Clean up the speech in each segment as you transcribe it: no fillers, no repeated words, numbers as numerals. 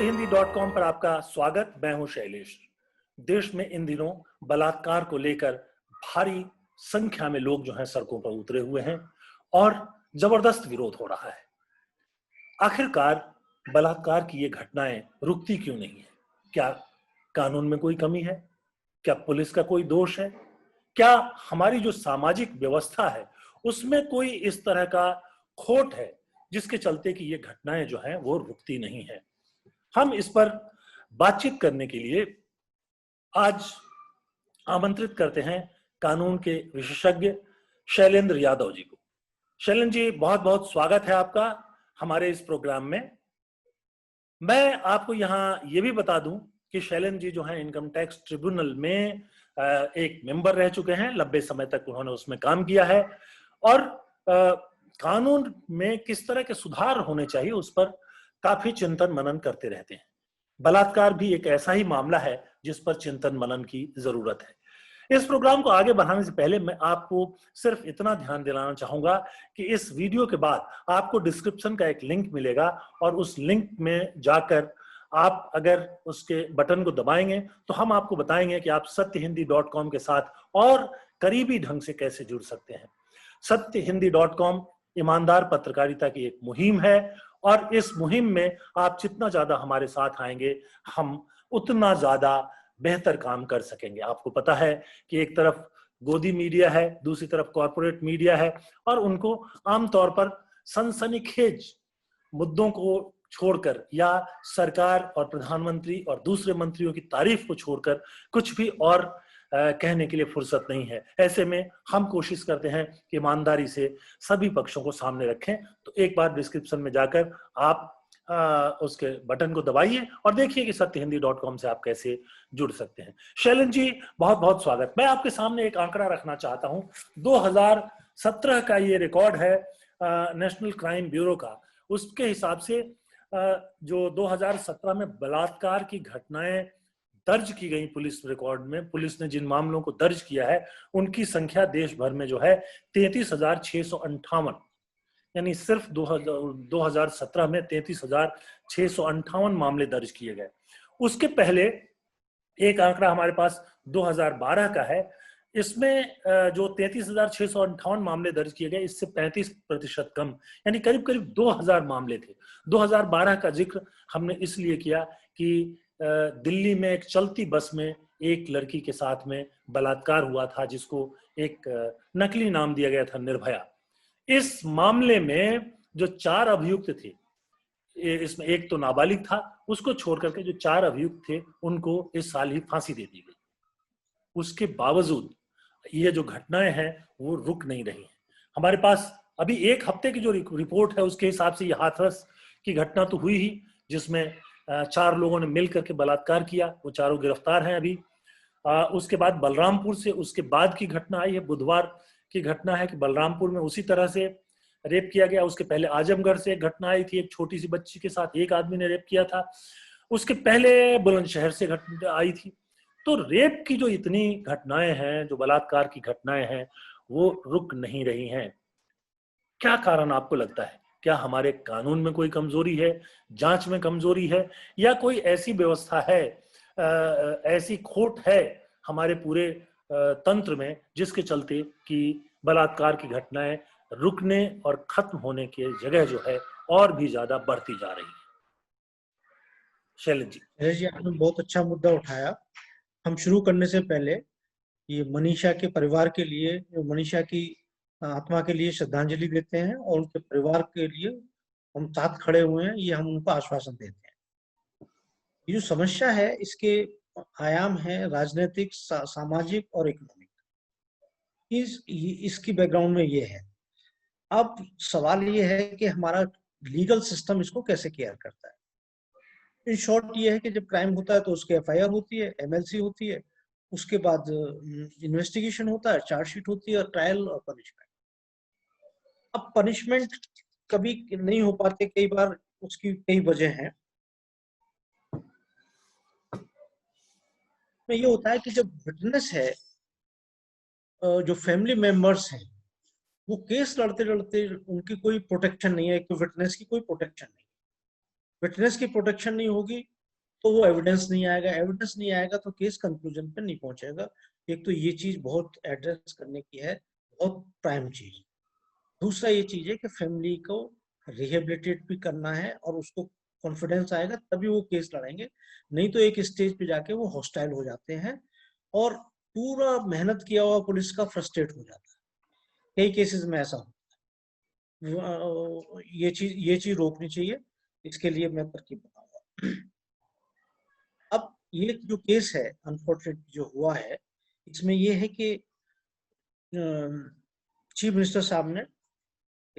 सत्यहिंदी.com पर आपका स्वागत। मैं हूं शैलेश। देश में इन दिनों बलात्कार को लेकर भारी संख्या में लोग जो हैं सड़कों पर उतरे हुए हैं और जबरदस्त विरोध हो रहा है। आखिरकार बलात्कार की ये घटनाएं रुकती क्यों नहीं है? क्या कानून में कोई कमी है? क्या पुलिस का कोई दोष है? क्या हमारी जो सामाजिक व्यवस्था है उसमें कोई इस तरह का खोट है जिसके चलते कि ये घटनाएं जो हैं वो रुकती नहीं है? हम इस पर बातचीत करने के लिए आज आमंत्रित करते हैं कानून के विशेषज्ञ शैलेंद्र यादव जी को। शैलेंद्र जी, बहुत बहुत स्वागत है आपका हमारे इस प्रोग्राम में। मैं आपको यहाँ ये भी बता दूं कि शैलेंद्र जी जो हैं इनकम टैक्स ट्रिब्यूनल में एक मेंबर रह चुके हैं। लंबे समय तक उन्होंने उसमें काम किया है और कानून में किस तरह के सुधार होने चाहिए उस पर काफी चिंतन मनन करते रहते हैं। बलात्कार भी एक ऐसा ही मामला है जिस पर चिंतन मनन की जरूरत है। इस प्रोग्राम को आगे बढ़ाने से पहले मैं आपको सिर्फ इतना ध्यान दिलाना चाहूंगा कि इस वीडियो के बाद आपको डिस्क्रिप्शन का एक लिंक मिलेगा और उस लिंक में जाकर आप अगर उसके बटन को दबाएंगे तो हम आपको बताएंगे कि आप सत्यहिंदी.com के साथ और करीबी ढंग से कैसे जुड़ सकते हैं। सत्यहिंदी.com ईमानदार पत्रकारिता की एक मुहिम है और इस मुहिम में आप जितना ज्यादा हमारे साथ आएंगे हम उतना ज्यादा बेहतर काम कर सकेंगे। आपको पता है कि एक तरफ गोदी मीडिया है, दूसरी तरफ कॉरपोरेट मीडिया है और उनको आमतौर पर सनसनीखेज मुद्दों को छोड़कर या सरकार और प्रधानमंत्री और दूसरे मंत्रियों की तारीफ को छोड़कर कुछ भी और कहने के लिए फुर्सत नहीं है। ऐसे में हम कोशिश करते हैं कि ईमानदारी से सभी पक्षों को सामने रखें। तो एक बार डिस्क्रिप्शन में जाकर आप उसके बटन को दबाइए और देखिए कि सत्यहिंदी.com से आप कैसे जुड़ सकते हैं। शैलेंद्र जी, बहुत बहुत स्वागत। मैं आपके सामने एक आंकड़ा रखना चाहता हूं। 2017 का ये रिकॉर्ड है नेशनल क्राइम ब्यूरो का। उसके हिसाब से जो 2017 में बलात्कार की घटनाएं दर्ज की गई पुलिस रिकॉर्ड में, पुलिस ने जिन मामलों को दर्ज किया है उनकी संख्या देश भर में जो है 33,658, यानी सिर्फ 2017 में 33,658 मामले दर्ज किए गए। उसके पहले एक आंकड़ा हमारे पास 2012 का है। इसमें जो 33,658 मामले दर्ज किए गए इससे 35% कम, यानी करीब करीब 2000 मामले थे। 2012 का जिक्र हमने इसलिए किया कि दिल्ली में एक चलती बस में एक लड़की के साथ में बलात्कार हुआ था जिसको एक नकली नाम दिया गया था निर्भया। इस मामले में जो 4 अभियुक्त थे, इसमें एक तो नाबालिग था, उसको छोड़ करके जो 4 अभियुक्त थे उनको इस साल ही फांसी दे दी गई। उसके बावजूद ये जो घटनाएं हैं वो रुक नहीं रही हैं। हमारे पास अभी एक हफ्ते की जो रिपोर्ट है उसके हिसाब से ये हाथरस की घटना तो हुई ही, जिसमें 4 लोगों ने मिल करके बलात्कार किया। वो चारों गिरफ्तार हैं अभी। उसके बाद बलरामपुर से उसके बाद की घटना आई है, बुधवार की घटना है कि बलरामपुर में उसी तरह से रेप किया गया। उसके पहले आजमगढ़ से एक घटना आई थी, एक छोटी सी बच्ची के साथ एक आदमी ने रेप किया था। उसके पहले बुलंदशहर से घटना आई थी। तो रेप की जो इतनी घटनाएं हैं, जो बलात्कार की घटनाएं हैं, वो रुक नहीं रही हैं। क्या कारण आपको लगता है? क्या हमारे कानून में कोई कमजोरी है, जांच में कमजोरी है, या कोई ऐसी व्यवस्था है, ऐसी खोट है हमारे पूरे तंत्र में जिसके चलते कि बलात्कार की घटनाएं रुकने और खत्म होने के जगह जो है और भी ज्यादा बढ़ती जा रही है? शैलेंद्र जी। जी, आपने बहुत अच्छा मुद्दा उठाया। हम शुरू करने से पहले ये मनीषा के परिवार के लिए, जो मनीषा की आत्मा के लिए श्रद्धांजलि देते हैं और उनके परिवार के लिए हम साथ खड़े हुए हैं, ये हम उनको आश्वासन देते हैं। ये जो समस्या है इसके आयाम है राजनीतिक, सामाजिक और इकोनॉमिक। इसकी बैकग्राउंड में ये है। अब सवाल ये है कि हमारा लीगल सिस्टम इसको कैसे केयर करता है। इन शॉर्ट ये है कि जब क्राइम होता है तो उसकी एफआईआर होती है, एमएलसी होती है, उसके बाद इन्वेस्टिगेशन होता है, चार्जशीट होती है, ट्रायल और पनिशमेंट। अब पनिशमेंट कभी नहीं हो पाते, कई बार उसकी कई वजह हैं। तो ये होता है कि जब विटनेस है, जो फैमिली मेंबर्स हैं, वो केस लड़ते लड़ते उनकी कोई प्रोटेक्शन नहीं है, एक तो विटनेस की कोई प्रोटेक्शन नहीं। विटनेस की प्रोटेक्शन नहीं होगी तो वो एविडेंस नहीं आएगा, एविडेंस नहीं आएगा तो केस कंक्लूजन पे नहीं पहुंचेगा। एक तो ये चीज बहुत एड्रेस करने की है, बहुत प्राइम चीज। दूसरा ये चीज है कि फैमिली को रिहेबिलिटेट भी करना है और उसको कॉन्फिडेंस आएगा तभी वो केस लड़ेंगे, नहीं तो एक स्टेज पे जाके वो हॉस्टाइल हो जाते हैं और पूरा मेहनत किया हुआ पुलिस का फ्रस्ट्रेट हो जाता है। कई केसेस में ऐसा होता है। ये चीज रोकनी चाहिए, इसके लिए मैं तरकीब बताऊंगा। अब ये जो केस है अनफॉर्चुनेट जो हुआ है, इसमें ये है कि चीफ मिनिस्टर साहब ने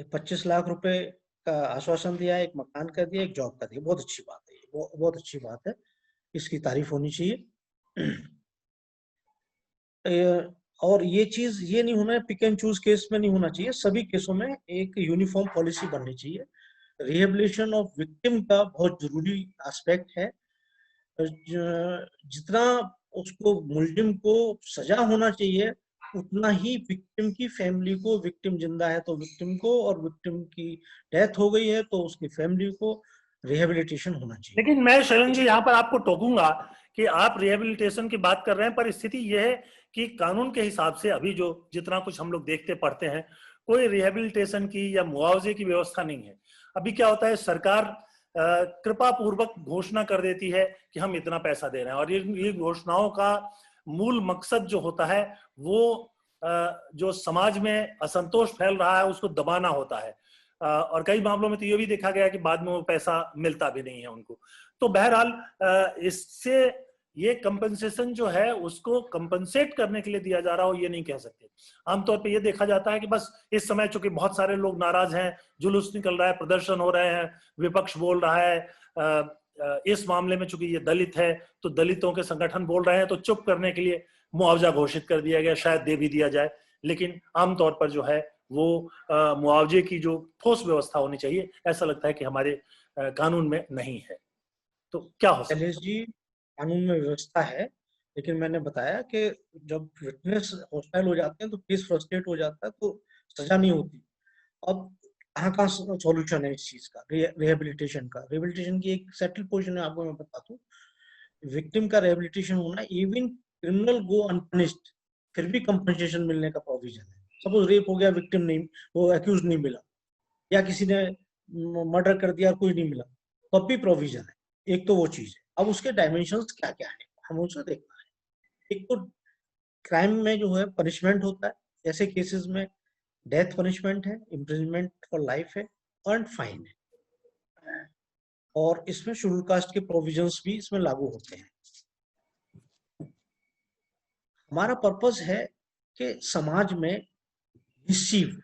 25 लाख रुपए का आश्वासन दिया, एक मकान का दिया, एक जॉब का दिया। बहुत अच्छी बात है, वो बहुत अच्छी बात है, इसकी तारीफ होनी चाहिए। और ये चीज ये नहीं होना है, पिक एंड चूज केस में नहीं होना चाहिए, सभी केसों में एक यूनिफॉर्म पॉलिसी बननी चाहिए। रिहेबिलिटेशन ऑफ विक्टिम का बहुत जरूरी एस्पेक्ट है। जितना उसको मुलजिम को सजा होना चाहिए उतना ही विक्टिम की फैमिली को, विक्टिम जिंदा है तो विक्टिम को, और विक्टिम की डेथ हो गई है तो उसकी फैमिली को रिहेबिलिटेशन होना चाहिए। लेकिन मैं शैलन जी यहाँ पर आपको टोकूंगा कि आप रिहेबिलिटेशन की बात कर रहे हैं, पर स्थिति यह है कि कानून के हिसाब से अभी जो जितना कुछ हम लोग देखते पढ़ते हैं, कोई रिहेबिलिटेशन की या मुआवजे की व्यवस्था नहीं है। अभी क्या होता है, सरकार कृपा पूर्वक घोषणा कर देती है कि हम इतना पैसा दे रहे हैं, और ये घोषणाओं का मूल मकसद जो होता है वो जो समाज में असंतोष फैल रहा है उसको दबाना होता है। और कई मामलों में तो ये भी देखा गया कि बाद में वो पैसा मिलता भी नहीं है उनको। तो बहरहाल इससे ये कंपनसेशन जो है उसको कंपनसेट करने के लिए दिया जा रहा हो ये नहीं कह सकते। आमतौर पे ये देखा जाता है कि बस इस समय चूंकि बहुत सारे लोग नाराज हैं, जुलूस निकल रहा है, प्रदर्शन हो रहे हैं, विपक्ष बोल रहा है, इस मामले में चूंकि ये दलित है तो दलितों के संगठन बोल रहे हैं, तो चुप करने के लिए मुआवजा घोषित कर दिया गया, शायद दे भी दिया जाए। लेकिन आमतौर पर जो है वो मुआवजे की जो ठोस व्यवस्था होनी चाहिए, ऐसा लगता है कि हमारे कानून में नहीं है। तो क्या हो सकता है? जी, कानून में व्यवस्था है, लेकिन मैंने बताया कि जब विटनेस हॉस्टाइल हो जाते हैं तो केस फ्रस्ट्रेट हो जाता है तो सजा नहीं होती। अब कहाँ सॉल्यूशन है इस चीज का, रिहेबिलिटेशन का? रिहेबिलिटेशन की एक सेटल पोजीशन है, आपको मैं बता दूं, विक्टिम का रिहेबिलिटेशन होना, इवन क्रिमिनल गो अनपनिश्ड फिर भी कंपनसेशन मिलने का प्रोविजन है। सपोज रेप हो गया, विक्टिम नहीं, वो एक्यूज नहीं मिला, या किसी ने मर्डर कर दिया, कोई नहीं मिला, तब भी प्रोविजन है। एक तो वो चीज है। अब उसके डायमेंशंस क्या क्या है हम उसे देखना है। एक तो क्राइम में जो है पनिशमेंट होता है, ऐसे केसेस में डेथ पनिशमेंट है, इम्प्रिजनमेंट फॉर लाइफ है, अर्न फाइन है, और इसमें शेड्यूल कास्ट के प्रोविजंस भी इसमें लागू होते हैं। हमारा पर्पस है कि समाज में मिसचीफ,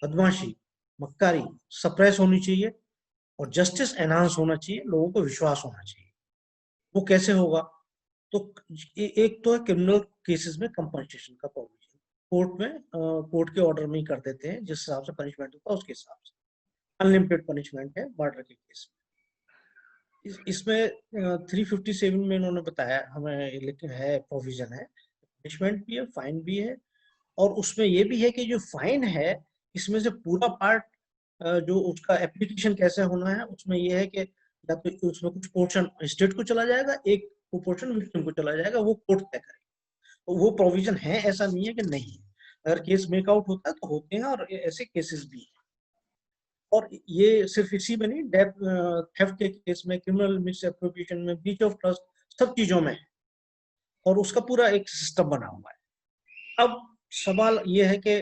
बदमाशी, मक्कारी सप्रेस होनी चाहिए और जस्टिस एनहांस होना चाहिए, लोगों को विश्वास होना चाहिए। वो कैसे होगा? तो एक तो है क्रिमिनल केसेस में कंपनसेशन का प्रोविजन, कोर्ट में कोर्ट के ऑर्डर में ही कर देते हैं, जिस हिसाब से पनिशमेंट होता है उसके हिसाब से। अनलिमिटेड पनिशमेंट है मर्डर के केस में। इसमें 357 में इन्होंने बताया हमें, लेकिन है प्रोविजन है, पनिशमेंट भी है, फाइन भी है। और उसमें ये भी है कि जो फाइन है इसमें से पूरा पार्ट जो उसका एप्लीकेशन कैसे होना है उसमें ये है कि या तो उसमें कुछ पोर्शन स्टेट को चला जाएगा, एक पोर्शन विक्टिम को चला जाएगा, वो कोर्ट तय करेगा। तो वो प्रोविजन है, ऐसा नहीं है कि नहीं है। अगर केस मेकआउट होता है तो होते हैं, और ऐसे केसेस भी हैं। और ये सिर्फ इसी में नहीं, डेथ थेफ्ट के केस में, क्रिमिनल मिसएप्रोप्रिएशन में, ब्रीच ऑफ ट्रस्ट, सब चीजों में है, और उसका पूरा एक सिस्टम बना हुआ है। अब सवाल ये है कि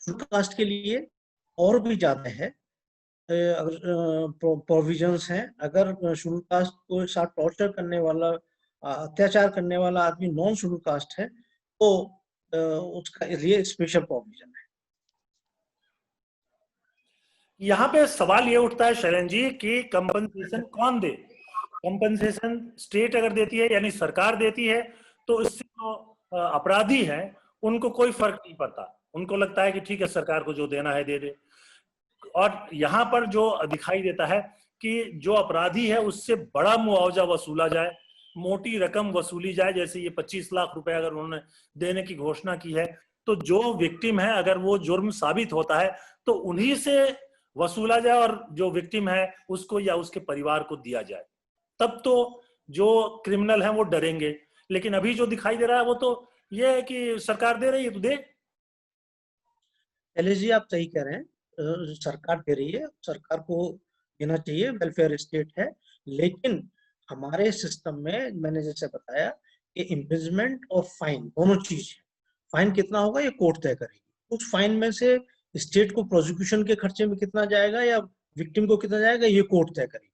शेड्यूल कास्ट के लिए और भी ज्यादा है प्रोविजंस हैं। अगर शेड्यूल कास्ट को साथ टॉर्चर करने वाला, अत्याचार करने वाला आदमी नॉन शेड्यूल कास्ट है तो उसका लिए स्पेशल प्रोविजन है। यहाँ पे सवाल ये उठता है शरण जी कि कंपनसेशन कौन दे? कंपनसेशन स्टेट अगर देती है यानी सरकार देती है तो इससे जो अपराधी हैं उनको कोई फर्क नहीं पड़ता, उनको लगता है कि ठीक है सरकार को जो देना है दे दे। और यहाँ पर जो दिखाई देता है कि जो अपराधी है उससे बड़ा मुआवजा वसूला जाए, मोटी रकम वसूली जाए। जैसे ये 25 लाख रुपए अगर उन्होंने देने की घोषणा की है, तो जो विक्टिम है अगर वो जुर्म साबित होता है तो उन्हीं से वसूला जाए और जो विक्टिम है उसको या उसके परिवार को दिया जाए, तब तो जो क्रिमिनल हैं वो डरेंगे। लेकिन अभी जो दिखाई दे रहा है वो तो ये है कि सरकार दे रही है तो दे। एलएसजी आप सही कह रहे हैं, सरकार दे रही है, सरकार को देना चाहिए, वेलफेयर स्टेट है। लेकिन हमारे सिस्टम में मैंने जैसे बताया कि इम्प्रिजमेंट और फाइन दोनों चीज है। फाइन कितना होगा ये कोर्ट तय करेगी। उस फाइन में से स्टेट को प्रोसिक्यूशन के खर्चे में कितना जाएगा या विक्टिम को कितना जाएगा ये कोर्ट तय करेगी।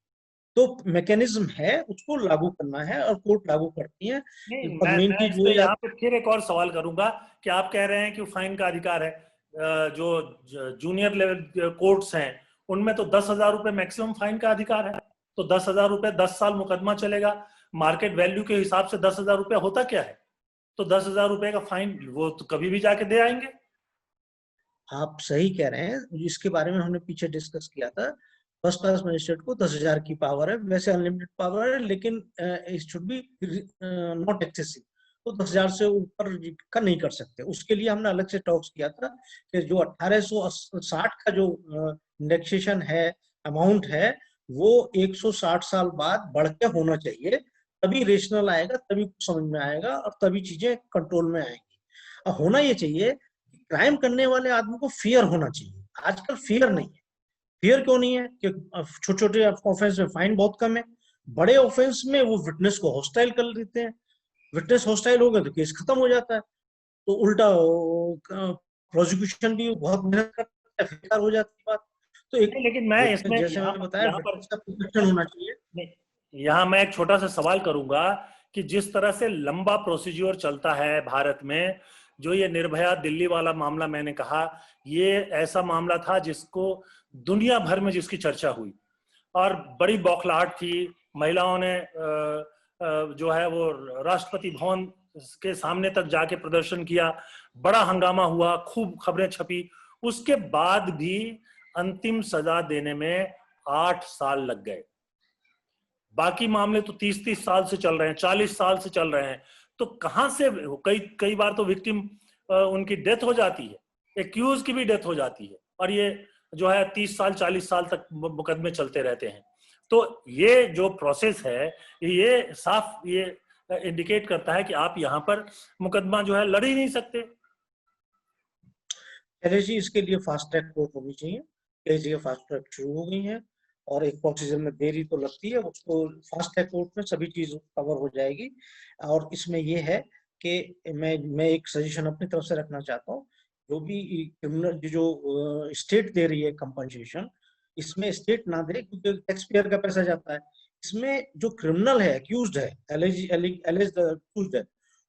तो मैकेनिज्म है, उसको लागू करना है और कोर्ट लागू करती है। नहीं, मेन मैं चीज इस वो पे है। यहाँ पे फिर एक और सवाल करूंगा कि आप कह रहे हैं कि फाइन का अधिकार है, जो जूनियर लेवल कोर्ट्स हैं उनमें तो 10,000 रुपए मैक्सिमम फाइन का अधिकार है। तो 10,000 रुपए 10 साल मुकदमा चलेगा, मार्केट वैल्यू के हिसाब से 10,000 रुपया होता क्या है? तो 10,000 रुपए का फाइन वो तो कभी भी जाके दे आएंगे। आप सही कह रहे हैं, इसके बारे में हमने पीछे डिस्कस किया था। फर्स्ट क्लास मजिस्ट्रेट को 10,000 की पावर है, वैसे अनलिमिटेड पावर है, लेकिन it should be not excessive. तो 10,000 से ऊपर का नहीं कर सकते। उसके लिए हमने अलग से टॉक्स किया था कि जो 1860 का जो इंडेक्सेशन है, अमाउंट है, वो 160 साल बाद बढ़ के होना चाहिए। तभी रेशनल आएगा, तभी कुछ समझ में आएगा और तभी चीजें कंट्रोल में आएंगी। और होना ये चाहिए, क्राइम करने वाले आदमी को फियर होना चाहिए। आजकल फियर नहीं है। फियर क्यों नहीं है? कि छोटे छोटे ऑफेंस में फाइन बहुत कम है, बड़े ऑफेंस में वो विटनेस को हॉस्टाइल कर देते हैं। विटनेस हॉस्टाइल हो गया तो केस खत्म हो जाता है। तो उल्टा प्रोसिक्यूशन भी बहुत मेहनत करता है, फिर हो जाती है बात। तो एक नहीं, लेकिन मैं विटनेस, इसमें जैसे मैंने बताया, यहाँ पर विटनेस का प्रोटेक्शन होना चाहिए। नहीं, यहाँ मैं एक छोटा सा सवाल करूंगा कि जिस तरह से लंबा प्रोसीज्योर चलता है भारत में, जो ये निर्भया दिल्ली वाला मामला मैंने कहा, ये ऐसा मामला था जिसको दुनिया भर में जिसकी चर्चा हुई और बड़ी बौखलाहट थी। महिलाओं ने जो है वो राष्ट्रपति भवन के सामने तक जाके प्रदर्शन किया, बड़ा हंगामा हुआ, खूब खबरें छपी। उसके बाद भी अंतिम सजा देने में 8 साल लग गए। बाकी मामले तो 30-30 साल से चल रहे हैं, 40 साल से चल रहे हैं। तो कहां से कई कई बार तो विक्टिम उनकी डेथ हो जाती है, एक्यूज की भी डेथ हो जाती है, और ये जो है 30 साल 40 साल तक मुकदमे चलते रहते हैं। तो ये जो प्रोसेस है ये साफ ये इंडिकेट करता है कि आप यहाँ पर मुकदमा जो है लड़ ही नहीं सकते। एलएसजी इसके लिए फास्ट ट्रैक कोर्ट होनी चाहिए। कई जगह फास्ट ट्रैक शुरू हो गई है और एक प्रोसीजर में देरी तो लगती है, उसको फास्ट ट्रैक कोर्ट में सभी चीज कवर हो जाएगी। और इसमें ये है कि मैं एक सजेशन अपनी तरफ से रखना चाहता हूँ। जो भी क्रिमिनल जो स्टेट दे रही है कंपनसेशन, इसमें स्टेट ना दे, क्योंकि टैक्स पेयर का पैसा जाता है। इसमें जो क्रिमिनल है, अक्यूज्ड है, अक्यूज्ड है,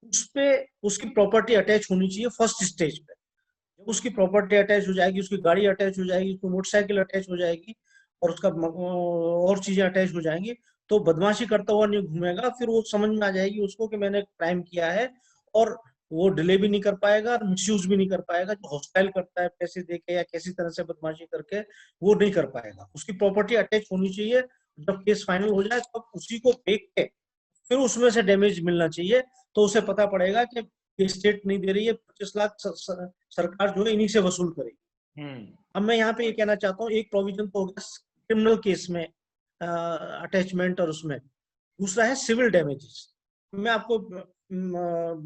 उस पे उसकी प्रॉपर्टी अटैच होनी चाहिए फर्स्ट स्टेज पे। जब उसकी प्रॉपर्टी अटैच हो जाएगी, उसकी गाड़ी अटैच हो जाएगी, उसकी मोटरसाइकिल अटैच हो जाएगी और उसका और चीजें अटैच हो जाएंगी, तो बदमाशी करता हुआ नहीं घूमेगा। फिर वो समझ में आ जाएगी उसको कि मैंने क्राइम किया है, और वो डिले भी नहीं कर पाएगा और मिसयूज भी नहीं कर पाएगा। जो हॉस्टाइल करता है पैसे देके या किसी तरह से बदमाशी करके, वो नहीं कर पाएगा। उसकी प्रॉपर्टी अटैच होनी चाहिए। जब केस फाइनल हो जाए तब उसी को देख के फिर उसमें से डैमेज मिलना चाहिए। तो उसे पता पड़ेगा कि स्टेट नहीं दे रही है, 25 लाख सरकार जो है इन्हीं से वसूल करेगी। अब मैं यहाँ पे ये कहना चाहता हूँ, एक प्रोविजन तो हो गया क्रिमिनल केस में अटैचमेंट, और उसमें दूसरा है सिविल डैमेजेस। मैं आपको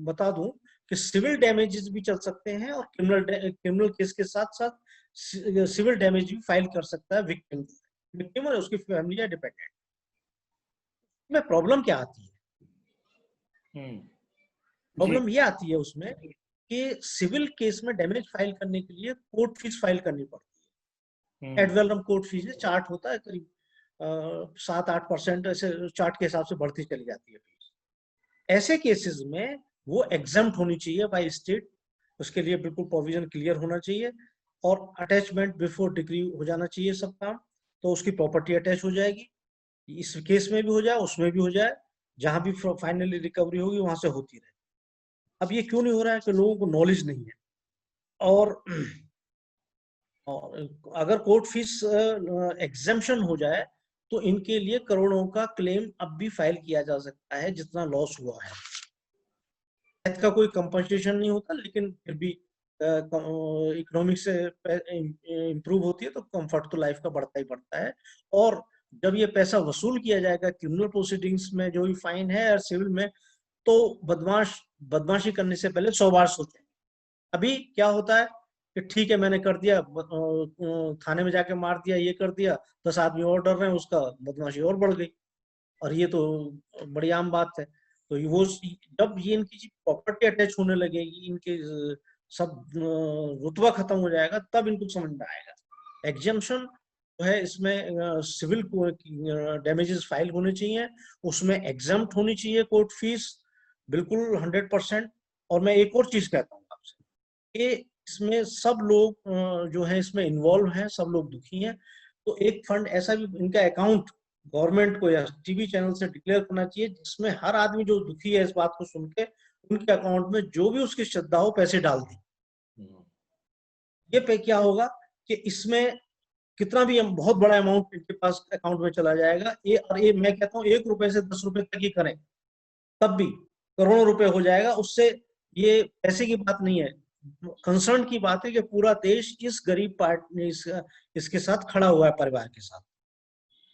बता दूं कि सिविल डैमेजेस भी चल सकते हैं और क्रिमिनल केस के साथ साथ सिविल डैमेज भी फाइल कर सकता है विक्टिम और उसकी फैमिली या डिपेंडेंट। में प्रॉब्लम क्या आती है? प्रॉब्लम ये आती है उसमें कि सिविल केस में डैमेज फाइल करने के लिए कोर्ट फीस फाइल करनी पड़ती है। एड वैलोरम कोर्ट फीस है, चार्ट होता है करीब 7-8% ऐसे चार्ट के हिसाब से बढ़ती चली जाती है फीस। ऐसे केसेस में वो एग्जम्प्ट होनी चाहिए बाय स्टेट। उसके लिए बिल्कुल प्रोविजन क्लियर होना चाहिए और अटैचमेंट बिफोर डिग्री हो जाना चाहिए सब काम। तो उसकी प्रॉपर्टी अटैच हो जाएगी, इस केस में भी हो जाए, उसमें भी हो जाए, जहां भी फाइनली रिकवरी होगी वहां से होती रहे। अब ये क्यों नहीं हो रहा है? कि लोगों को नॉलेज नहीं है। और अगर कोर्ट फीस एग्जेम्पशन हो जाए तो इनके लिए करोड़ों का क्लेम अब भी फाइल किया जा सकता है जितना लॉस हुआ है। डेथ का कोई कंपनसेशन नहीं होता, लेकिन फिर भी इकोनॉमिक से इम्प्रूव होती है तो कंफर्ट तो लाइफ का बढ़ता ही बढ़ता है। और जब ये पैसा वसूल किया जाएगा क्रिमिनल प्रोसीडिंग्स में, जो भी फाइन है, और सिविल में, तो बदमाशी करने से पहले 100 बार सोचें। अभी क्या होता है कि ठीक है मैंने कर दिया, थाने में जाके मार दिया, ये कर दिया, 10 आदमी और डर रहे हैं, उसका बदमाशी और बढ़ गई, और ये तो बड़ी आम बात है। तो वो जब ये इनकी प्रॉपर्टी अटैच होने लगेगी, इनके सब रुतबा खत्म हो जाएगा, तब इनको समझ में आएगा। एग्जम्पशन जो है इसमें सिविल डैमेजेस फाइल होने चाहिए, उसमें एग्जम्प्ट होनी चाहिए कोर्ट फीस बिल्कुल 100%। और मैं एक और चीज कहता हूँ आपसे कि इसमें सब लोग जो है इसमें इन्वॉल्व हैं, सब लोग दुखी हैं, तो एक फंड ऐसा भी इनका अकाउंट गवर्नमेंट को या टीवी चैनल से डिक्लेयर करना चाहिए, जिसमें हर आदमी जो दुखी है इस बात को सुन के उनके अकाउंट में जो भी उसकी श्रद्धा हो पैसे डाल दी। ये पे क्या होगा कि इसमें कितना भी बहुत बड़ा अमाउंट इनके पास अकाउंट में चला जाएगा, और ये मैं कहता हूँ 1 रुपए से 10 रुपए तक ही करें तब भी करोड़ों रुपए हो जाएगा उससे। ये पैसे की बात नहीं है, कंसर्न की बात है कि पूरा देश इस गरीब पार्टी इसके साथ खड़ा हुआ है, परिवार के साथ।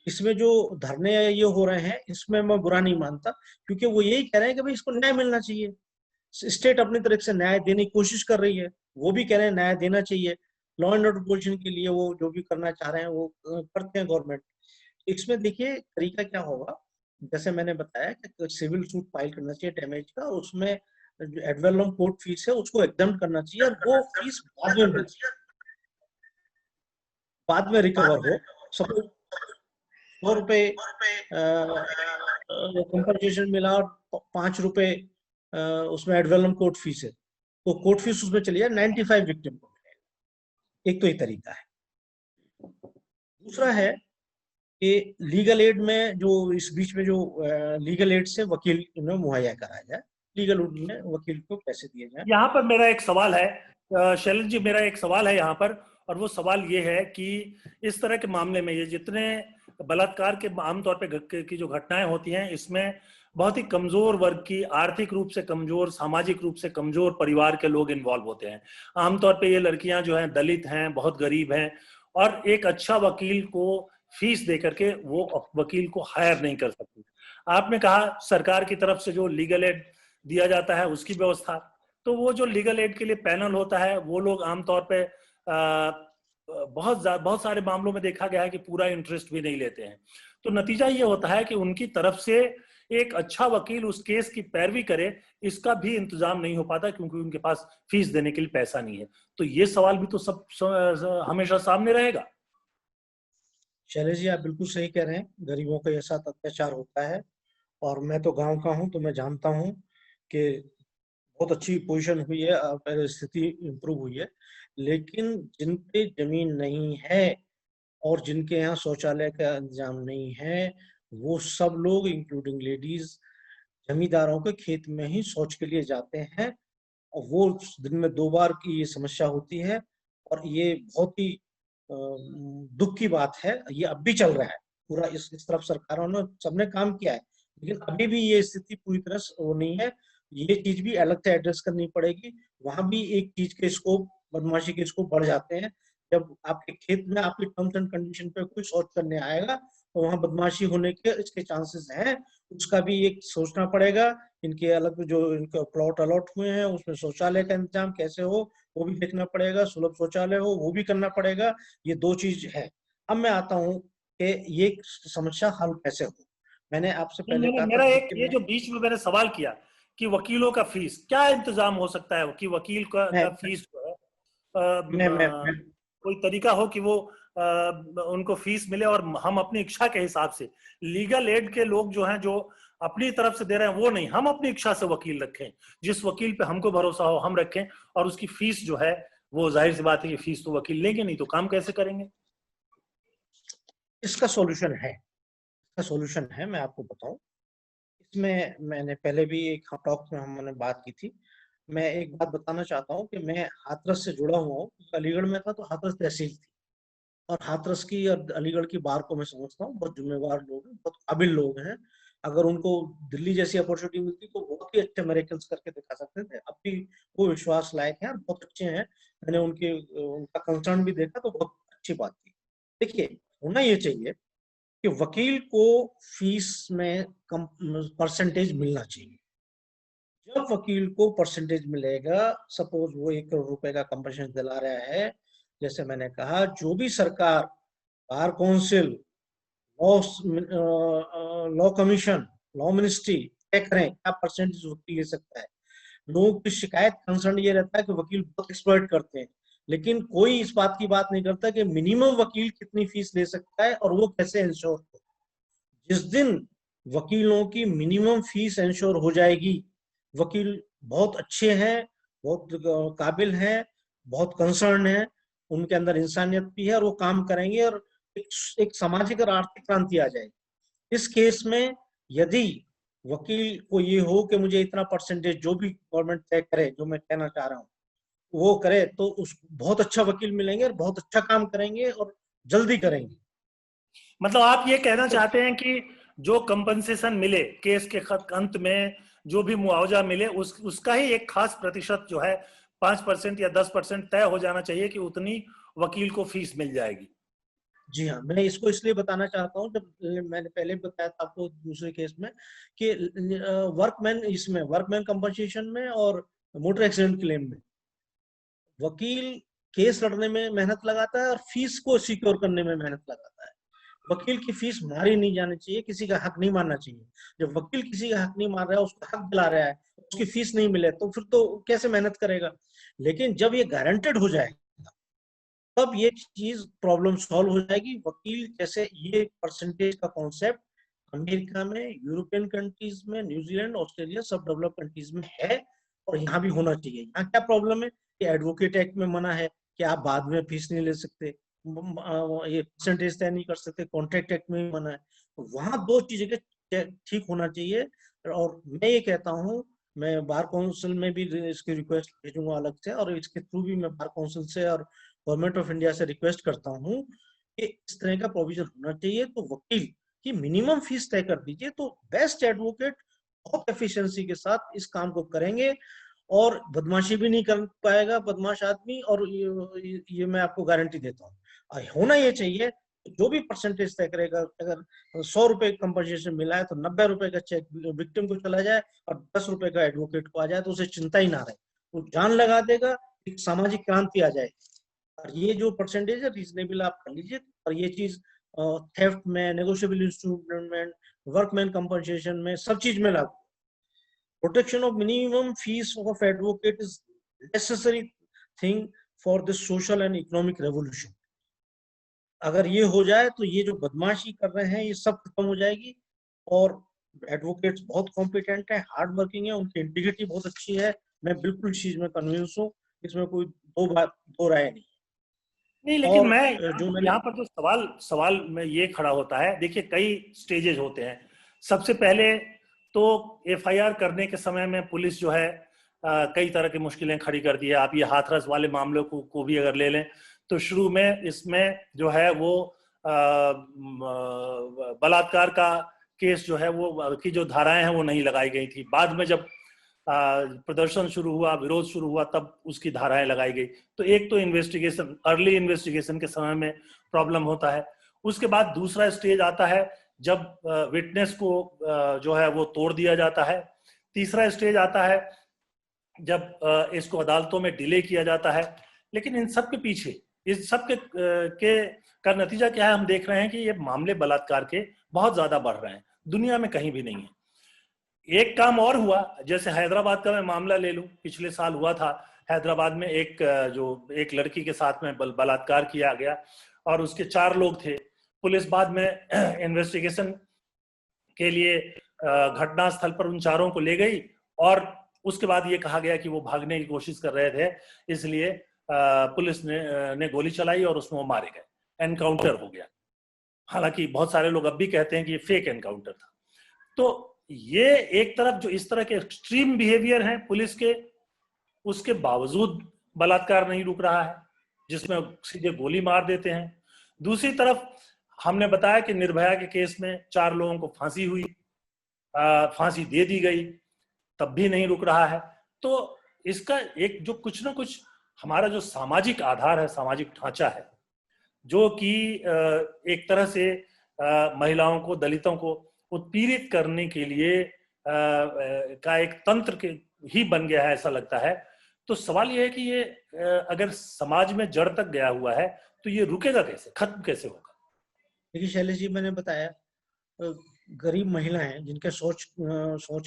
इसमें जो धरने ये हो रहे हैं इसमें मैं बुरा नहीं मानता, क्योंकि वो यही कह रहे हैं कि भाई इसको न्याय मिलना चाहिए। स्टेट अपनी तरफ से न्याय देने की कोशिश कर रही है, वो भी कह रहे हैं न्याय देना चाहिए। लॉ एंड ऑर्डर पोजीशन के लिए वो जो भी करना चाह रहे हैं वो करते हैं गवर्नमेंट। इसमें देखिए तरीका क्या होगा, जैसे मैंने बताया कि सिविल सूट फाइल करना चाहिए डैमेज का, उसमें जो एडवेलम कोर्ट फीस है उसको एग्जाम करना चाहिए, और वो फीस बाद में रिकवर हो। सपोज 100 रुपए कंपनसेशन मिला और 5 रुपए उसमें एडवेलम कोर्ट फीस है, तो कोर्ट फीस उसमें चली जाए 95 विक्टिम को। एक तो ये तरीका है। दूसरा है कि लीगल एड में जो इस बीच में जो लीगल एड से वकील मुहैया कराया जाए, लीगल एड में वकील को पैसे दिए जाए। यहाँ पर मेरा एक सवाल है शैलेश जी, मेरा एक सवाल है यहाँ पर, और वो सवाल ये है कि इस तरह के मामले में ये जितने बलात्कार के आमतौर पे की जो घटनाएं होती हैं, इसमें बहुत ही कमजोर वर्ग की, आर्थिक रूप से कमजोर, सामाजिक रूप से कमजोर परिवार के लोग इन्वॉल्व होते हैं। आमतौर पे ये लड़कियां जो हैं दलित हैं, बहुत गरीब हैं, और एक अच्छा वकील को फीस दे करके वो वकील को हायर नहीं कर सकती। आपने कहा सरकार की तरफ से जो लीगल एड दिया जाता है उसकी व्यवस्था, तो वो जो लीगल एड के लिए पैनल होता है वो लोग आमतौर पे बहुत सारे मामलों में देखा गया है कि पूरा इंटरेस्ट भी नहीं लेते हैं। तो नतीजा ये होता है कि उनकी तरफ से एक अच्छा वकील उस केस की पैरवी करे, इसका भी इंतजाम नहीं हो पाता, क्योंकि उनके पास फीस देने के लिए पैसा नहीं है। तो ये सवाल भी तो हमेशा सामने रहेगा। शैलेश जी आप बिल्कुल सही कह रहे हैं, गरीबों के साथ अत्याचार होता है, और मैं तो गांव का हूं तो मैं जानता हूं कि बहुत अच्छी पोजीशन हुई है, स्थिति इंप्रूव हुई है। लेकिन जिन पे जमीन नहीं है और जिनके यहाँ शौचालय का इंतजाम नहीं है, वो सब लोग इंक्लूडिंग लेडीज जमींदारों के खेत में ही शौच के लिए जाते हैं, और वो दिन में 2 बार की ये समस्या होती है। और ये बहुत ही दुख की बात है, ये अब भी चल रहा है पूरा। इस तरफ सरकारों ने सबने काम किया है, लेकिन अभी भी ये स्थिति पूरी तरह से वो नहीं है। ये चीज भी अलग से एड्रेस करनी पड़ेगी। वहां भी एक चीज के स्कोप, बदमाशी के स्कोप बढ़ जाते हैं। जब आपके खेत में आपकी टर्म्स एंड कंडीशन पे कोई शौच करने आएगा तो वहां बदमाशी होने के इसके चांसेस हैं, उसका भी एक सोचना पड़ेगा। इनके अलग जो इनके प्लॉट अलॉट हुए हैं उसमें शौचालय का इंतजाम कैसे हो वो भी देखना पड़ेगा, सुलभ शौचालय हो वो भी करना पड़ेगा। ये 2 चीज है। अब मैं आता हूँ कि ये समस्या हल कैसे हो। मैंने आपसे पहले मैंने कहा था मेरा एक कि ये जो बीच में मैंने सवाल किया कि वकीलों का फीस क्या इंतजाम हो सकता है, कि वकील का फीस जो है मैं कोई तरीका हो कि वो उनको फीस मिले, और हम अपनी इच्छा के हिसाब से, लीगल एड के लोग जो हैं जो अपनी तरफ से दे रहे हैं वो नहीं, हम अपनी इच्छा से वकील रखें, जिस वकील पे हमको भरोसा हो हम रखें, और उसकी फीस जो है वो जाहिर सी बात है कि फीस तो वकील लेंगे, नहीं तो काम कैसे करेंगे। इसका सॉल्यूशन है, इसका सॉल्यूशन है, मैं आपको बताऊं। इसमें मैंने पहले भी एक टॉक में हमने बात की थी। मैं एक बात बताना चाहता हूँ कि मैं हाथरस से जुड़ा हुआ हूँ। अलीगढ़ में था तो हाथरस तहसील थी, और हाथरस की और अलीगढ़ की बार को मैं समझता हूँ। बहुत जिम्मेवार लोग हैं, बहुत काबिल लोग हैं। अगर उनको दिल्ली जैसी अपॉर्चुनिटी मिलती तो बहुत ही अच्छे मेरेकल्स करके दिखा सकते थे। अब भी वो विश्वास लायक हैं और बहुत अच्छे हैं। मैंने उनका कंसर्न भी देखा तो बहुत अच्छी बात थी। देखिए, होना ये चाहिए कि वकील को फीस में कम परसेंटेज मिलना चाहिए। जब वकील को परसेंटेज मिलेगा, सपोज वो 1 करोड़ रुपए का कंपनसेशन दिला रहा है, जैसे मैंने कहा, जो भी सरकार, bar council, law commission, law ministry तय करें क्या परसेंटेज वकील ले सकता है। लोगों की शिकायत, कंसर्न ये रहता है कि वकील बहुत एक्सप्लॉइट करते हैं, लेकिन कोई इस बात की बात नहीं करता कि मिनिमम वकील कितनी फीस ले सकता है और वो कैसे इंश्योर हो। जिस दिन वकीलों की मिनिमम फीस इंश्योर हो जाएगी, वकील बहुत अच्छे हैं, बहुत काबिल हैं, बहुत कंसर्न है, उनके अंदर इंसानियत भी है और वो काम करेंगे और एक सामाजिक और आर्थिक क्रांति आ जाएगी। इस केस में यदि वकील को ये हो कि मुझे इतना परसेंटेज जो भी गवर्नमेंट तय करे, जो मैं कहना चाह रहा हूँ वो करे, तो उस बहुत अच्छा वकील मिलेंगे और बहुत अच्छा काम करेंगे और जल्दी करेंगे। मतलब आप ये कहना चाहते हैं कि जो कंपनसेशन मिले केस के अंत में, जो भी मुआवजा मिले, उसका ही एक खास प्रतिशत जो है 5% या 10% तय हो जाना चाहिए कि उतनी वकील को फीस मिल जाएगी। जी हाँ, मैं इसको इसलिए बताना चाहता हूँ, जब मैंने पहले बताया था आपको दूसरे केस में कि वर्कमैन कंपनसेशन में और मोटर एक्सीडेंट क्लेम में वकील केस लड़ने में मेहनत लगाता है और फीस को सिक्योर करने में मेहनत लगाता है। वकील की फीस मारी नहीं जानी चाहिए, किसी का हक नहीं मारना चाहिए। जब वकील किसी का हक नहीं मार रहा है, उसका हक दिला रहा है, उसकी फीस नहीं मिले तो फिर तो कैसे मेहनत करेगा। लेकिन जब ये गारंटेड हो जाए तब ये चीज प्रॉब्लम सॉल्व हो जाएगी। वकील जैसे ये परसेंटेज का कॉन्सेप्ट अमेरिका में, यूरोपियन कंट्रीज में, न्यूजीलैंड, ऑस्ट्रेलिया, सब डेवलप कंट्रीज में है और यहाँ भी होना चाहिए। यहाँ क्या प्रॉब्लम है कि एडवोकेट एक्ट में मना है कि आप बाद में फीस नहीं ले सकते, ये परसेंटेज तय नहीं कर सकते, कॉन्ट्रैक्ट एक्ट में भी मना है। तो वहाँ दो चीजें के ठीक होना चाहिए। और मैं ये कहता हूँ, मैं बार काउंसिल में भी इसकी रिक्वेस्ट भेजूंगा अलग से, और इसके थ्रू भी मैं बार काउंसिल से और गवर्नमेंट ऑफ इंडिया से रिक्वेस्ट करता हूँ कि इस तरह का प्रोविजन होना चाहिए। तो वकील की मिनिमम फीस तय कर दीजिए, तो बेस्ट एडवोकेट बहुत एफिशिएंसी के साथ इस काम को करेंगे और बदमाशी भी नहीं कर पाएगा बदमाश आदमी। और ये मैं आपको गारंटी देता हूँ। होना ये चाहिए, जो भी परसेंटेज तय करेगा, अगर 100 रुपए कंपनसेशन मिला है तो 90 रुपए का चेक विक्टिम को चला जाए और 10 रुपए का एडवोकेट को आ जाए तो उसे चिंता ही ना रहे, वो जान लगा देगा, एक सामाजिक क्रांति आ जाए। और ये जो परसेंटेज है रीजनेबल आप कर लीजिए। और ये चीज थेफ्ट में, नेगोशिएबल इंस्ट्रूमेंट, वर्कमैन कंपनसेशन में, सब चीज में लागू। Protection of minimum fees of advocate is necessary thing for this social and economic revolution. अगर ये हो जाए तो ये जो बदमाशी कर रहे हैं ये सब खत्म हो जाएगी। और एडवोकेट्स बहुत कॉम्पिटेंट है, हार्ड वर्किंग है, उनकी इंटीग्रिटी बहुत अच्छी है। मैं बिल्कुल इस चीज में कन्विंस हूँ, इसमें कोई दो राय नहीं। नहीं, लेकिन और मैं जो मैंने यहाँ पर तो सवाल सवाल में ये खड़ा होता है। देखिए, कई स्टेजेस होते हैं। सबसे पहले तो एफआईआर करने के समय में पुलिस जो है कई तरह की मुश्किलें खड़ी करती है। आप ये हाथरस वाले मामलों को भी अगर ले लें तो शुरू में इसमें जो है वो बलात्कार का केस जो है वो की जो धाराएं हैं वो नहीं लगाई गई थी। बाद में जब प्रदर्शन शुरू हुआ, विरोध शुरू हुआ, तब उसकी धाराएं लगाई गई। तो एक तो इन्वेस्टिगेशन, अर्ली इन्वेस्टिगेशन के समय में प्रॉब्लम होता है। उसके बाद दूसरा स्टेज आता है जब विटनेस को जो है वो तोड़ दिया जाता है। तीसरा स्टेज आता है जब इसको अदालतों में डिले किया जाता है। लेकिन इन सब के पीछे, इस सब के का नतीजा क्या है? हम देख रहे हैं कि ये मामले बलात्कार के बहुत ज्यादा बढ़ रहे हैं, दुनिया में कहीं भी नहीं है। एक काम और हुआ, जैसे हैदराबाद का मैं मामला ले लूं, पिछले साल हुआ था हैदराबाद में एक लड़की के साथ में बलात्कार किया गया और उसके 4 लोग थे। पुलिस बाद में इन्वेस्टिगेशन के लिए घटनास्थल पर उन चारों को ले गई और उसके बाद ये कहा गया कि वो भागने की कोशिश कर रहे थे, इसलिए पुलिस ने गोली चलाई और उसमें वो मारे गए। एनकाउंटर हो गया। हालांकि बहुत सारे लोग अब भी कहते हैं कि ये फेक एनकाउंटर था। तो ये एक तरफ जो इस तरह के एक्सट्रीम बिहेवियर हैं पुलिस के, उसके बावजूद बलात्कार नहीं रुक रहा है, जिसमें सीधे गोली मार देते हैं। दूसरी तरफ हमने बताया कि निर्भया के केस में 4 लोगों को फांसी हुई, फांसी दे दी गई, तब भी नहीं रुक रहा है। तो इसका एक जो कुछ ना कुछ हमारा जो सामाजिक आधार है, सामाजिक ढांचा है, जो कि एक तरह से महिलाओं को, दलितों को उत्पीड़ित करने के लिए का एक तंत्र के ही बन गया है, ऐसा लगता है। तो सवाल यह है कि ये अगर समाज में जड़ तक गया हुआ है तो ये रुकेगा कैसे, खत्म कैसे होगा? देखिए शैलेश जी, मैंने बताया गरीब महिलाएं जिनके सोच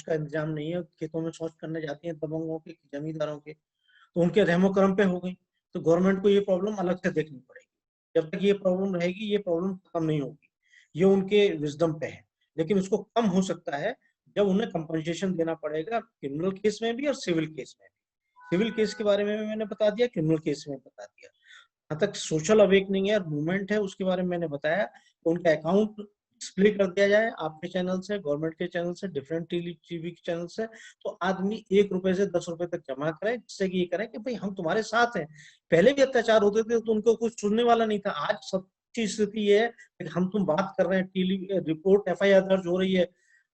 का इंतजाम नहीं है, खेतों में शौच करने जाती हैं, दबंगों के, जमींदारों के, तो उनके रहमो करम पे हो गई। तो गवर्नमेंट को ये प्रॉब्लम अलग से देखनी पड़ेगी। जब तक ये प्रॉब्लम रहेगी, ये प्रॉब्लम खत्म नहीं होगी। ये उनके विजडम पे है, लेकिन उसको कम हो सकता है जब उन्हें कंपनसेशन देना पड़ेगा, क्रिमिनल केस में भी और सिविल केस में भी। सिविल केस के बारे में भी मैंने बता दिया, क्रिमिनल केस में बता दिया। जहाँ तक सोशल अवेकनिंग है, मूवमेंट है, उसके बारे में मैंने बताया। तो उनका अकाउंट डिस्प्ले कर दिया जाए आपके चैनल से, गवर्नमेंट के चैनल से, डिफरेंट टीवी के चैनल से, तो आदमी 1 रुपए से 10 रुपए तक जमा करे, जिससे कि ये करें कि भाई हम तुम्हारे साथ हैं। पहले भी अत्याचार होते थे तो उनको कुछ सुनने वाला नहीं था। आज सच्ची स्थिति ये है कि हम तुम बात कर रहे हैं, टीवी रिपोर्ट, FIR दर्ज हो रही है,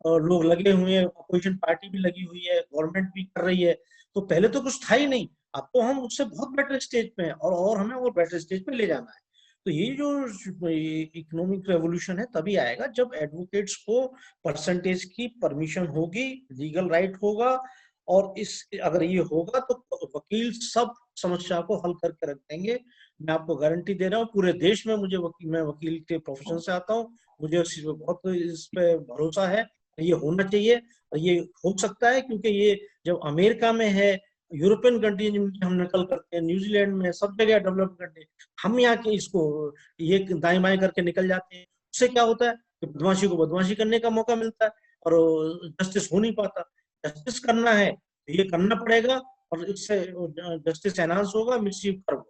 और लोग लगे हुए हैं, अपोजिशन पार्टी भी लगी हुई है, गवर्नमेंट भी कर रही है। तो पहले तो कुछ था ही नहीं, अब तो हम उससे बहुत बेटर स्टेज पे हैं, और हमें और बेटर स्टेज पे ले जाना है। तो ये जो इकोनॉमिक रेवोल्यूशन है तभी आएगा जब एडवोकेट्स को परसेंटेज की परमिशन होगी, लीगल राइट होगा, और इस अगर ये होगा तो वकील सब समस्या को हल करके रख देंगे। मैं आपको गारंटी दे रहा हूँ, पूरे देश में मैं वकील के प्रोफेशन से आता हूँ, मुझे बहुत इस पे भरोसा है। ये होना चाहिए, और ये हो सकता है, क्योंकि ये जब अमेरिका में है, यूरोपियन कंट्री हम नकल करते हैं, न्यूजीलैंड में, सब जगह डेवलप कंट्री, हम यहाँ के इसको ये दाएं बाएं करके निकल जाते हैं। उससे क्या होता है कि बदमाशी को बदमाशी करने का मौका मिलता है, और जस्टिस हो नहीं पाता। जस्टिस करना है तो ये करना पड़ेगा, और इससे जस्टिस एनहांस होगा, मिसयूज कर।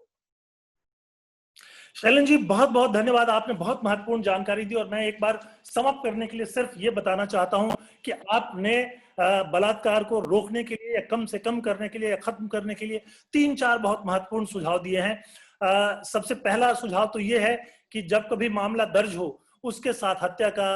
शैलन जी, बहुत बहुत धन्यवाद, आपने बहुत महत्वपूर्ण जानकारी दी। और मैं एक बार समाप्त करने के लिए सिर्फ ये बताना चाहता हूं कि आपने बलात्कार को रोकने के लिए, या कम से कम करने के लिए, या खत्म करने के लिए 3-4 बहुत महत्वपूर्ण सुझाव दिए हैं। सबसे पहला सुझाव तो ये है कि जब कभी मामला दर्ज हो, उसके साथ हत्या का,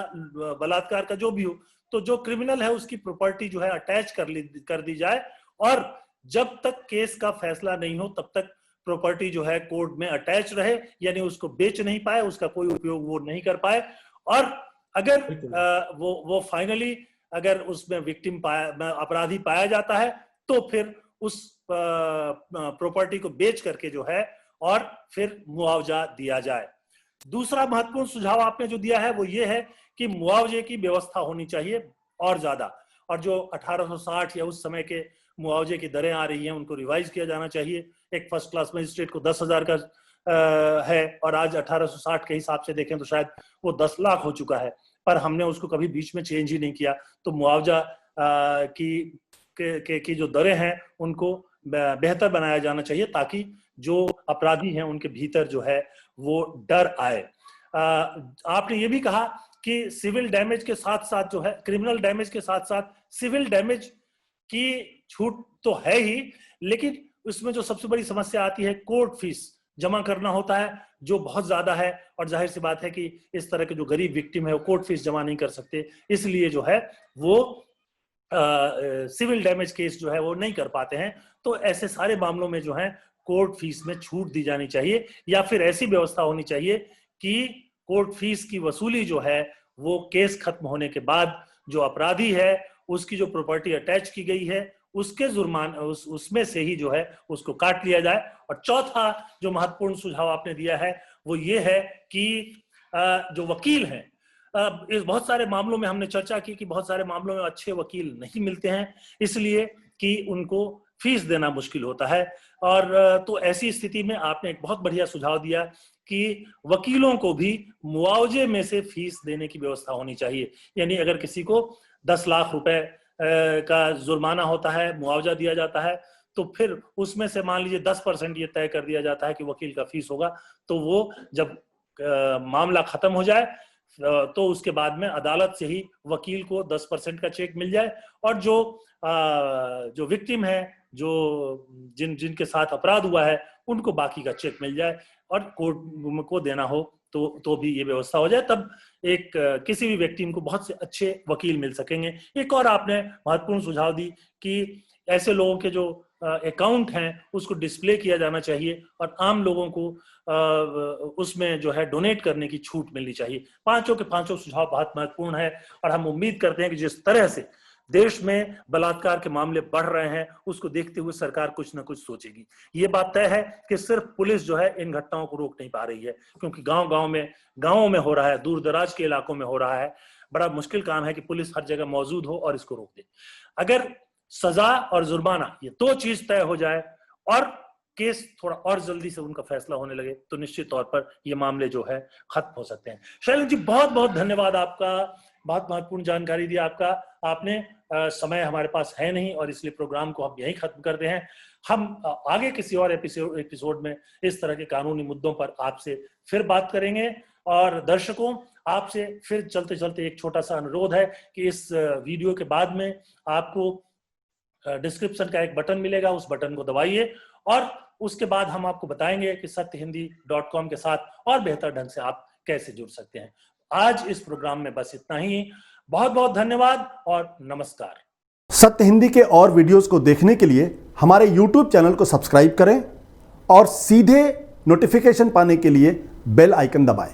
बलात्कार का जो भी हो, तो जो क्रिमिनल है उसकी प्रॉपर्टी जो है अटैच कर दी जाए, और जब तक केस का फैसला नहीं हो तब तक प्रॉपर्टी जो है कोर्ट में अटैच रहे, यानी उसको बेच नहीं पाए, उसका कोई उपयोग वो नहीं कर पाए। और अगर वो फाइनली अगर उसमें विक्टिम अपराधी पाया जाता है, तो फिर उस प्रॉपर्टी को बेच करके जो है और फिर मुआवजा दिया जाए। दूसरा महत्वपूर्ण सुझाव आपने जो दिया है वो ये है कि मुआवजे की व्यवस्था होनी चाहिए और ज्यादा, और जो 1860 या उस समय के मुआवजे की दरें आ रही हैं उनको रिवाइज किया जाना चाहिए। एक फर्स्ट क्लास मजिस्ट्रेट को 10,000 का है, और आज 1860 के हिसाब से देखें तो शायद वो 10 लाख हो चुका है, पर हमने उसको कभी बीच में चेंज ही नहीं किया। तो मुआवजा की जो दरें हैं उनको बेहतर बनाया जाना चाहिए, ताकि जो अपराधी हैं उनके भीतर जो है वो डर आए। आपने ये भी कहा कि सिविल डैमेज के साथ साथ जो है, क्रिमिनल डैमेज के साथ साथ सिविल डैमेज की छूट तो है ही, लेकिन उसमें जो सबसे बड़ी समस्या आती है, कोर्ट फीस जमा करना होता है, जो बहुत ज्यादा है। और जाहिर सी बात है कि इस तरह के जो गरीब विक्टिम है वो कोर्ट फीस जमा नहीं कर सकते, इसलिए जो है वो सिविल डैमेज केस जो है वो नहीं कर पाते हैं। तो ऐसे सारे मामलों में जो है कोर्ट फीस में छूट दी जानी चाहिए, या फिर ऐसी व्यवस्था होनी चाहिए कि कोर्ट फीस की वसूली जो है वो केस खत्म होने के बाद जो अपराधी है उसकी जो प्रॉपर्टी अटैच की गई है उसके जुर्मान उसमें से ही जो है उसको काट लिया जाए। और चौथा जो महत्वपूर्ण सुझाव आपने दिया है वो ये है कि जो वकील हैं, इस बहुत सारे मामलों में हमने चर्चा की कि बहुत सारे मामलों में अच्छे वकील नहीं मिलते हैं, इसलिए कि उनको फीस देना मुश्किल होता है। और तो ऐसी स्थिति में आपने एक बहुत बढ़िया सुझाव दिया कि वकीलों को भी मुआवजे में से फीस देने की व्यवस्था होनी चाहिए। यानी अगर किसी को 10 लाख रुपए का जुर्माना होता है, मुआवजा दिया जाता है, तो फिर उसमें से मान लीजिए 10% ये तय कर दिया जाता है कि वकील का फीस होगा। तो वो जब मामला खत्म हो जाए तो उसके बाद में अदालत से ही वकील को 10% का चेक मिल जाए, और जो विक्टिम है, जो जिनके साथ अपराध हुआ है, उनको बाकी का चेक मिल जाए, और कोर्ट को देना हो तो भी ये व्यवस्था हो जाए, तब एक किसी भी व्यक्ति को बहुत से अच्छे वकील मिल सकेंगे। एक और आपने महत्वपूर्ण सुझाव दी कि ऐसे लोगों के जो अकाउंट हैं उसको डिस्प्ले किया जाना चाहिए और आम लोगों को उसमें जो है डोनेट करने की छूट मिलनी चाहिए। पांचों के पांचों सुझाव बहुत महत्वपूर्ण है और हम उम्मीद करते हैं कि जिस तरह से देश में बलात्कार के मामले बढ़ रहे हैं उसको देखते हुए सरकार कुछ ना कुछ सोचेगी। ये बात तय है कि सिर्फ पुलिस जो है इन घटनाओं को रोक नहीं पा रही है, क्योंकि गांवों में हो रहा है, दूर दराज के इलाकों में हो रहा है। बड़ा मुश्किल काम है कि पुलिस हर जगह मौजूद हो और इसको रोक दे। अगर सजा और जुर्माना ये दो चीज तय हो जाए और केस थोड़ा और जल्दी से उनका फैसला होने लगे तो निश्चित तौर पर ये मामले जो है खत्म हो सकते हैं। शैलेंद्र जी, बहुत बहुत धन्यवाद आपका, बहुत महत्वपूर्ण जानकारी दी आपने। समय हमारे पास है नहीं और इसलिए प्रोग्राम को हम यहीं खत्म करते हैं। हम आगे किसी और एपिसोड में इस तरह के कानूनी मुद्दों पर आपसे फिर बात करेंगे। और दर्शकों, आपसे फिर चलते चलते एक छोटा सा अनुरोध है कि इस वीडियो के बाद में आपको डिस्क्रिप्शन का एक बटन मिलेगा, उस बटन को दबाइए और उसके बाद हम आपको बताएंगे कि सत्यहिंदी.com के साथ और बेहतर ढंग से आप कैसे जुड़ सकते हैं। आज इस प्रोग्राम में बस इतना ही। बहुत बहुत धन्यवाद और नमस्कार। सत्य हिंदी के और वीडियोस को देखने के लिए हमारे YouTube चैनल को सब्सक्राइब करें और सीधे नोटिफिकेशन पाने के लिए बेल आइकन दबाएं।